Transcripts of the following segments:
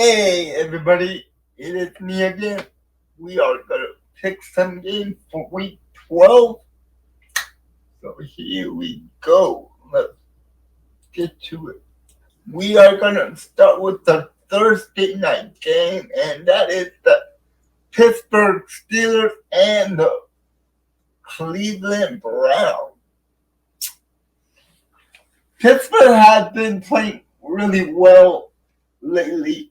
Hey everybody, it is me again. We are gonna pick some games for week 12. So here we go. Let's get to it. We are gonna start with the Thursday night game, and that is the Pittsburgh Steelers and the Cleveland Browns. Pittsburgh has been playing really well lately,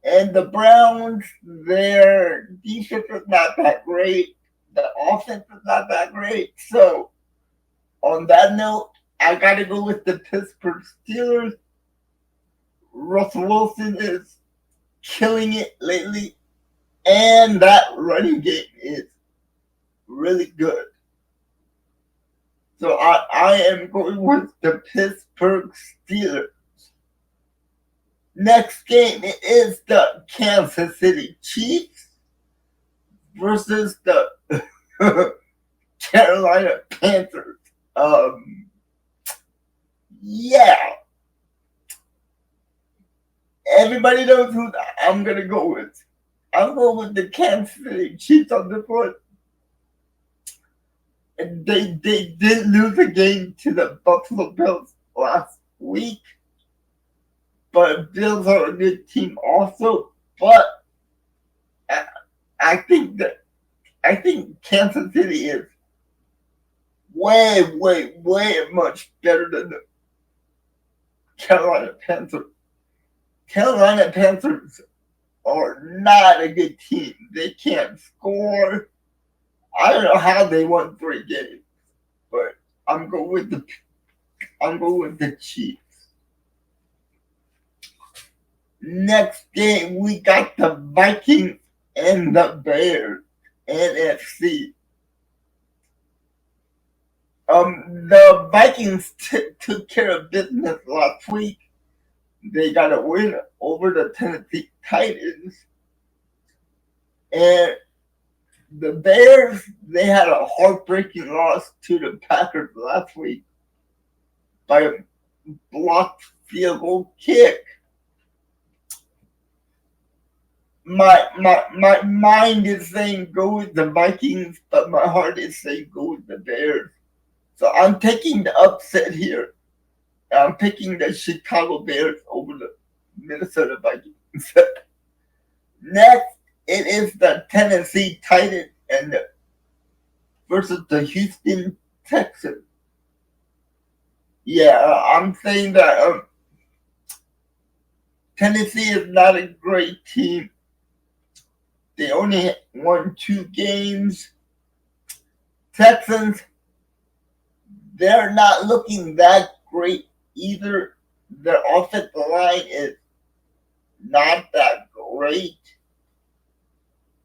and the Browns, their defense is not that great. The offense is not that great. So, on that note, I got to go with the Pittsburgh Steelers. Russell Wilson is killing it lately, and that running game is really good. So, I am going with the Pittsburgh Steelers. Next game is the Kansas City Chiefs versus the Carolina Panthers. Yeah. Everybody knows who I'm gonna go with. I'm going with the Kansas City Chiefs on this one. And they did lose a game to the Buffalo Bills last week. But Bills are a good team also. But I think Kansas City is way much better than the Carolina Panthers. Carolina Panthers are not a good team. They can't score. I don't know how they won 3 games, but I'm going with the Chiefs. Next game, we got the Vikings and the Bears, NFC. The Vikings took care of business last week. They got a win over the Tennessee Titans. And the Bears, they had a heartbreaking loss to the Packers last week by a blocked field goal kick. My mind is saying go with the Vikings, but my heart is saying go with the Bears. So I'm taking the upset here. I'm picking the Chicago Bears over the Minnesota Vikings. Next, it is the Tennessee Titans and versus the Houston Texans. Yeah, I'm saying that Tennessee is not a great team. They only won 2 games. Texans, they're not looking that great either. Their offensive line is not that great.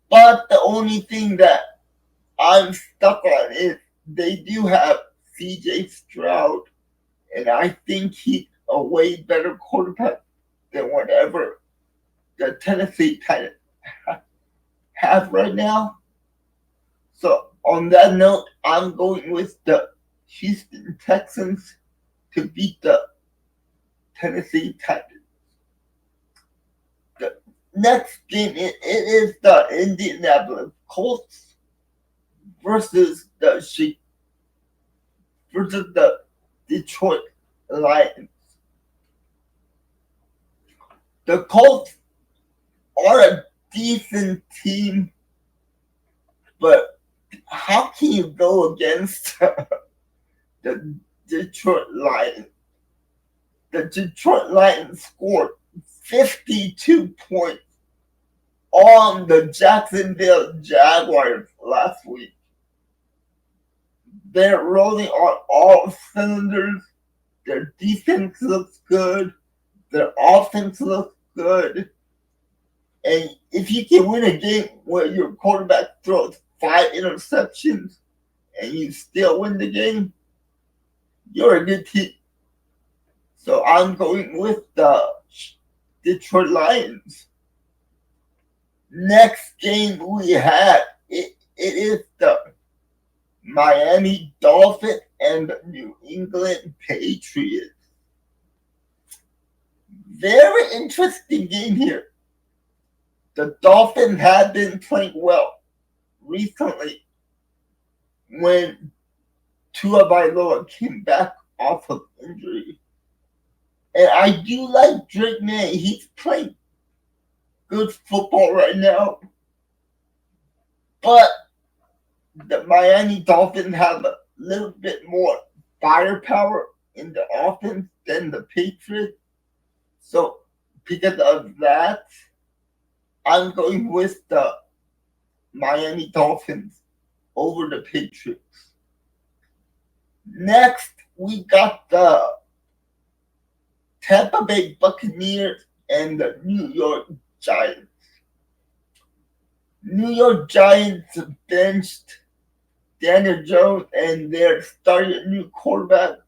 But the only thing that I'm stuck on is they do have CJ Stroud, and I think he's a way better quarterback than whatever the Tennessee Titans have right now. So on that note, I'm going with the Houston Texans to beat the Tennessee Titans. The next game it is the Indianapolis Colts versus the Detroit Lions. The Colts are a decent team, but how can you go against the Detroit Lions? The Detroit Lions scored 52 points on the Jacksonville Jaguars last week. They're rolling on all cylinders. Their defense looks good. Their offense looks good. And if you can win a game where your quarterback throws 5 interceptions and you still win the game, you're a good team. So I'm going with the Detroit Lions. Next game we have, it is the Miami Dolphins and the New England Patriots. Very interesting game here. The Dolphins have been playing well recently when Tua Bailoa came back off of injury. And I do like Drake May. He's playing good football right now. But the Miami Dolphins have a little bit more firepower in the offense than the Patriots. So because of that, I'm going with the Miami Dolphins over the Patriots. Next, we got the Tampa Bay Buccaneers and the New York Giants. New York Giants benched Daniel Jones and they're starting a new quarterback.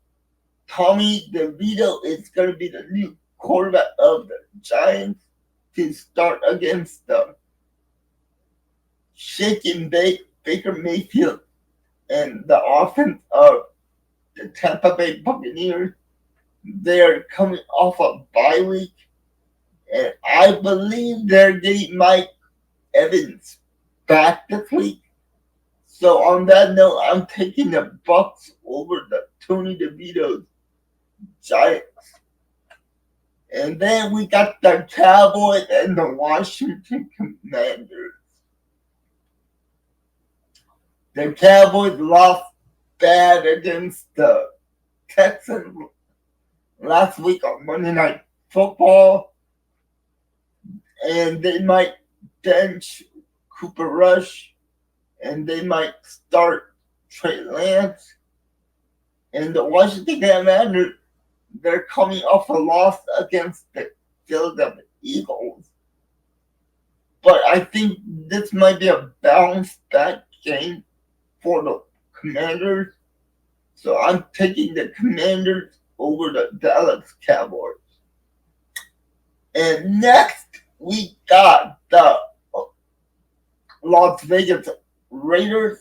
Tommy DeVito is going to be the new quarterback of the Giants to start against the shaking Baker Mayfield and the offense of the Tampa Bay Buccaneers. They're coming off a bye week, and I believe they're getting Mike Evans back this week. So on that note, I'm taking the Bucs over the Tony DeVito's Giants. And then we got the Cowboys and the Washington Commanders. The Cowboys lost bad against the Texans last week on Monday Night Football. And they might bench Cooper Rush. And they might start Trey Lance. And the Washington Commanders, they're coming off a loss against the Philadelphia Eagles. But I think this might be a bounce back game for the Commanders. So I'm taking the Commanders over the Dallas Cowboys. And next, we got the Las Vegas Raiders